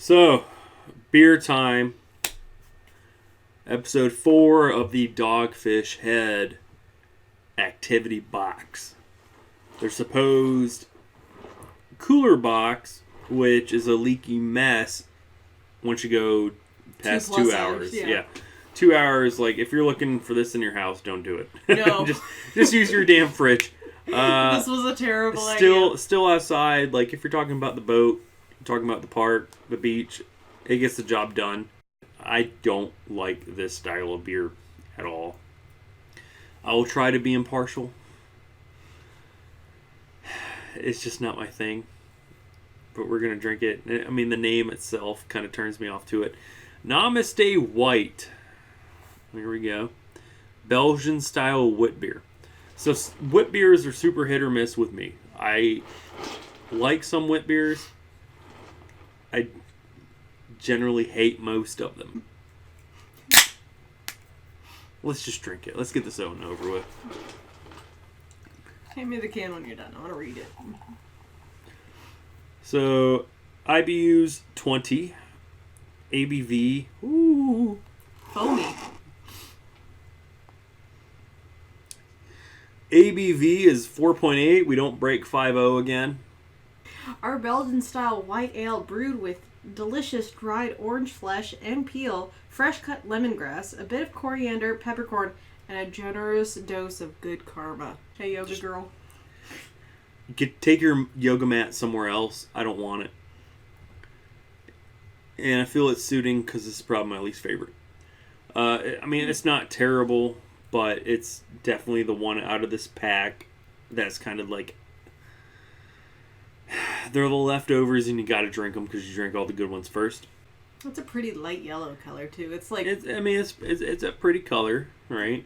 So, beer time. Episode 4 of the Dogfish Head activity box. Their supposed cooler box, which is a leaky mess once you go past 2 hours. Yeah. 2 hours, like, if you're looking for this in your house, don't do it. No. just use your damn fridge. This was a terrible idea. Still outside, like, if you're talking about the boat, talking about the park, the beach, it gets the job done. I don't like this style of beer at all. I will try to be impartial. It's just not my thing. But we're going to drink it. I mean, the name itself kind of turns me off to it. Namaste White. Here we go. Belgian style Witbier. So Witbiers are super hit or miss with me. I like some Witbiers. I generally hate most of them. Let's just drink it. Let's get this over and over with. Hand me the can when you're done. I want to read it. So, IBU's 20. ABV. Ooh. Foamy. ABV is 4.8. We don't break 5.0 again. Our Belgian-style white ale brewed with delicious dried orange flesh and peel, fresh-cut lemongrass, a bit of coriander, peppercorn, and a generous dose of good karma. Hey, yoga girl. You could take your yoga mat somewhere else. I don't want it. And I feel it's suiting because this is probably my least favorite. I mean, it's not terrible, but it's definitely the one out of this pack that's kind of like... They're the leftovers, and you got to drink them because you drink all the good ones first. It's a pretty light yellow color too. It's like It's a pretty color, right?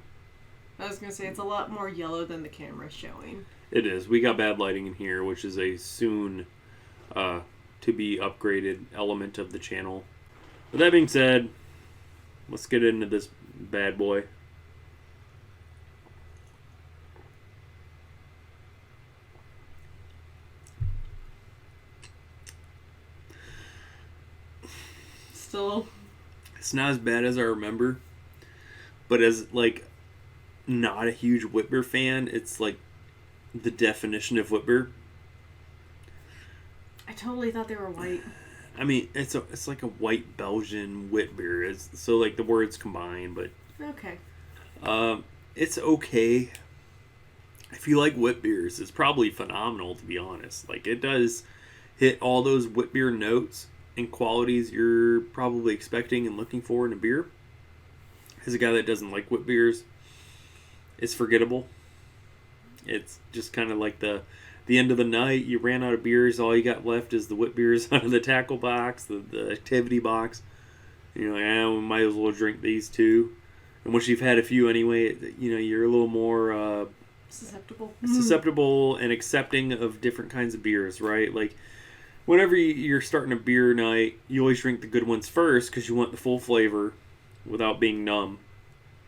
I was gonna say it's a lot more yellow than the camera's showing. It is. We got bad lighting in here, which is a soon to be upgraded element of the channel. With that being said, let's get into this bad boy. Still, It's not as bad as I remember, but as like not a huge Witbier fan, it's like the definition of Witbier. I totally thought they were white. I mean, it's like a white Belgian Witbier. It's so like the words combine, but Okay. it's okay. If you like Witbiers, it's probably phenomenal, to be honest. Like, it does hit all those Witbier notes and qualities you're probably expecting and looking for in a beer. As a guy that doesn't like Witbiers, it's forgettable. It's just kind of like the end of the night. You ran out of beers. All you got left is the Witbiers out of the tackle box, the activity box. You're like, we might as well drink these too. And once you've had a few anyway, you're a little more... susceptible and accepting of different kinds of beers, right? Like, whenever you're starting a beer night, you always drink the good ones first because you want the full flavor without being numb,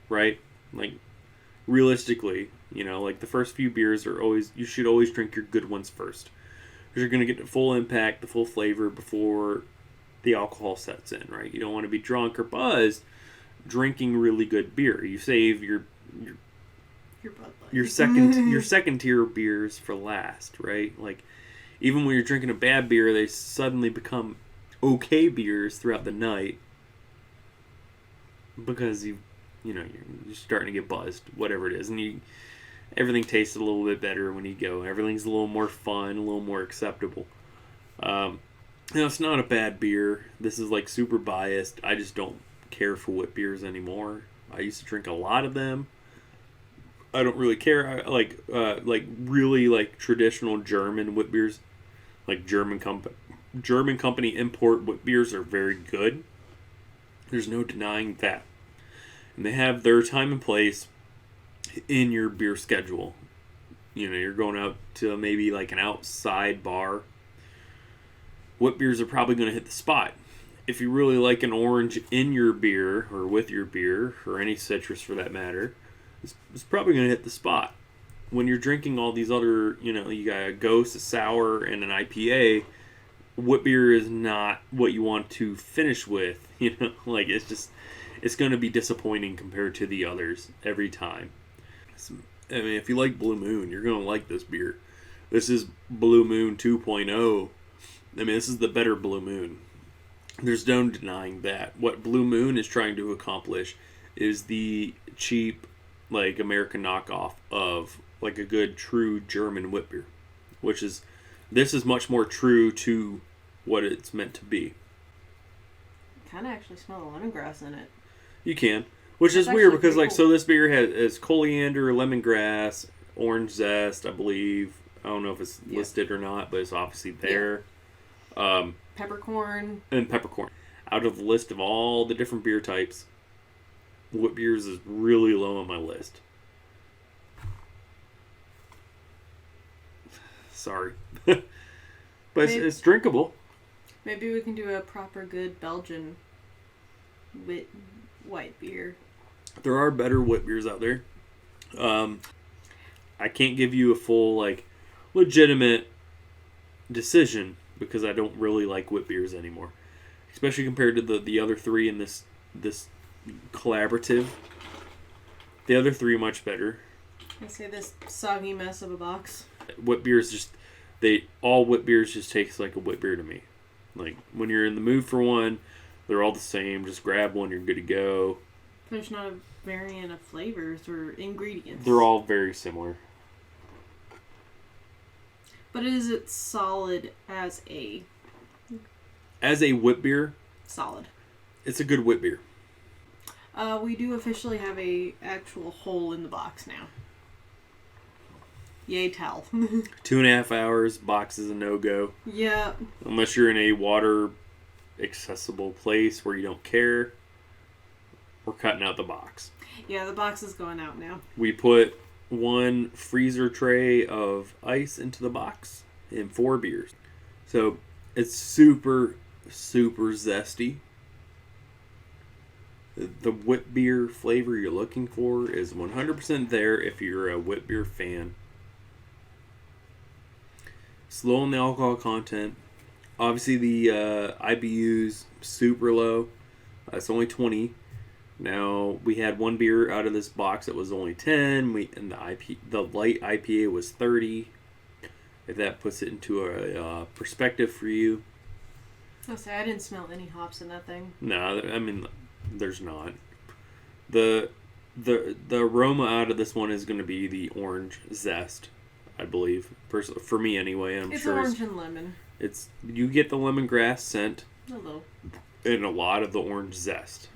right? Like, realistically, like the first few beers you should always drink your good ones first because you're going to get the full impact, the full flavor before the alcohol sets in, right? You don't want to be drunk or buzzed drinking really good beer. You save your Bud Light. your second tier beers for last, right? Like, even when you're drinking a bad beer, they suddenly become okay beers throughout the night because you're starting to get buzzed, whatever it is, and everything tastes a little bit better when you go. Everything's a little more fun, a little more acceptable. It's not a bad beer. This is like super biased. I just don't care for wit beers anymore. I used to drink a lot of them. I don't really care. I like really like traditional German wit beers, like German company import wit beers are very good. There's no denying that, and they have their time and place in your beer schedule. You're going out to maybe like an outside bar. Wit beers are probably going to hit the spot. If you really like an orange in your beer or with your beer or any citrus for that matter, it's probably going to hit the spot. When you're drinking all these other, you got a Ghost, a Sour, and an IPA, Witbier is not what you want to finish with. Like it's going to be disappointing compared to the others every time. I mean, if you like Blue Moon, you're going to like this beer. This is Blue Moon 2.0. I mean, this is the better Blue Moon. There's no denying that. What Blue Moon is trying to accomplish is the cheap, like, American knockoff of, like, a good, true German wit beer. This is much more true to what it's meant to be. Kind of actually smell the lemongrass in it. You can. Which is weird because, like, so this beer has coriander, lemongrass, orange zest, I believe. I don't know if it's listed or not, but it's obviously there. Yeah. Peppercorn. And peppercorn. Out of the list of all the different beer types, Witbier's is really low on my list. Sorry. But it's drinkable. Maybe we can do a proper good Belgian white beer. There are better wit beers out there. I can't give you a full, like, legitimate decision because I don't really like wit beers anymore, especially compared to the other three in this collaborative. The other three are much better. I say this soggy mess of a box. Wit beers all wit beers just taste like a wit beer to me. Like when you're in the mood for one, they're all the same. Just grab one, you're good to go. There's not a variant of flavors or ingredients. They're all very similar. But is it solid as a wit beer? Solid. It's a good wit beer. We do officially have a actual hole in the box now. Yay, tell. 2.5 hours, box is a no-go. Yeah. Unless you're in a water accessible place where you don't care. We're cutting out the box. Yeah, the box is going out now. We put one freezer tray of ice into the box and 4 beers. So it's super, super zesty. The wit beer flavor you're looking for is 100% there if you're a wit beer fan. Slow on the alcohol content. Obviously the IBU's super low. It's only 20. Now we had one beer out of this box that was only 10. And the light IPA was 30. If that puts it into a perspective for you. I'll say I didn't smell any hops in that thing. No, I mean there's not. The aroma out of this one is going to be the orange zest, I believe. For me anyway. It's orange and lemon. You get the lemongrass scent. A little. And a lot of the orange zest.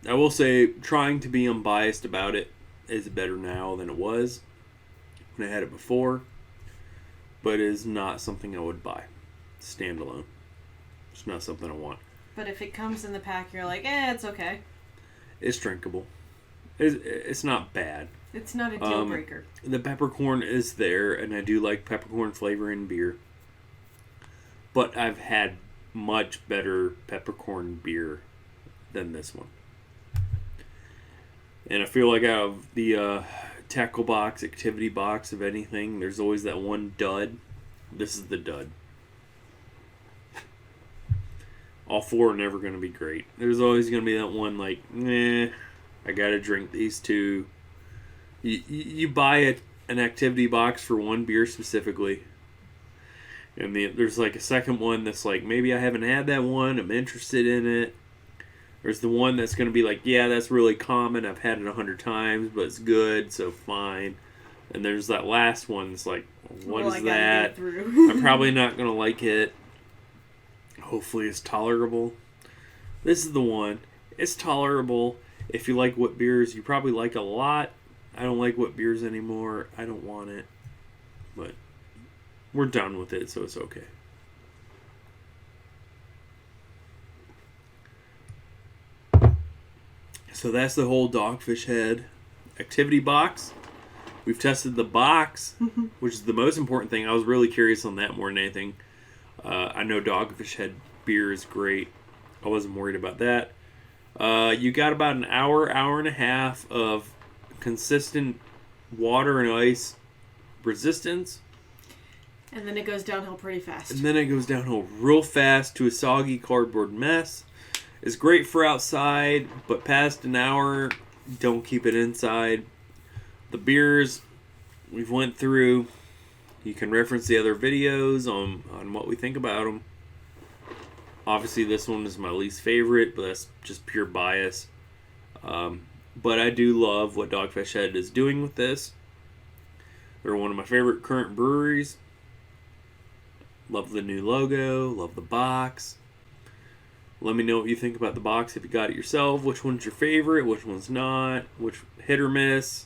I will say, trying to be unbiased about it is better now than it was when I had it before. But it is not something I would buy. Standalone. It's not something I want. But if it comes in the pack, you're like, it's okay. It's drinkable. It's not bad. It's not a deal breaker. The peppercorn is there, and I do like peppercorn flavor in beer. But I've had much better peppercorn beer than this one. And I feel like out of the tackle box, activity box of anything, there's always that one dud. This is the dud. All 4 are never going to be great. There's always going to be that one like, I got to drink these 2. You buy an activity box for one beer specifically. And there's like a second one that's like, maybe I haven't had that one. I'm interested in it. There's the one that's going to be like, yeah, that's really common. I've had it 100 times, but it's good, so fine. And there's that last one that's like, what is that? I'm probably not going to like it. Hopefully it's tolerable. This is the one. It's tolerable. If you like wit beers, you probably like a lot. I don't like wit beers anymore. I don't want it. But we're done with it, so it's okay. So that's the whole Dogfish Head activity box. We've tested the box, which is the most important thing. I was really curious on that more than anything. I know Dogfish Head beer is great. I wasn't worried about that. You got about an hour and a half of consistent water and ice resistance. And then it goes downhill pretty fast. And then it goes downhill real fast to a soggy cardboard mess. It's great for outside, but past an hour, don't keep it inside. The beers we've went through, you can reference the other videos on what we think about them. Obviously, this one is my least favorite, but that's just pure bias. But I do love what Dogfish Head is doing with this. They're one of my favorite current breweries. Love the new logo. Love the box. Let me know what you think about the box if you got it yourself. Which one's your favorite? Which one's not? Which hit or miss?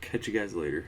Catch you guys later.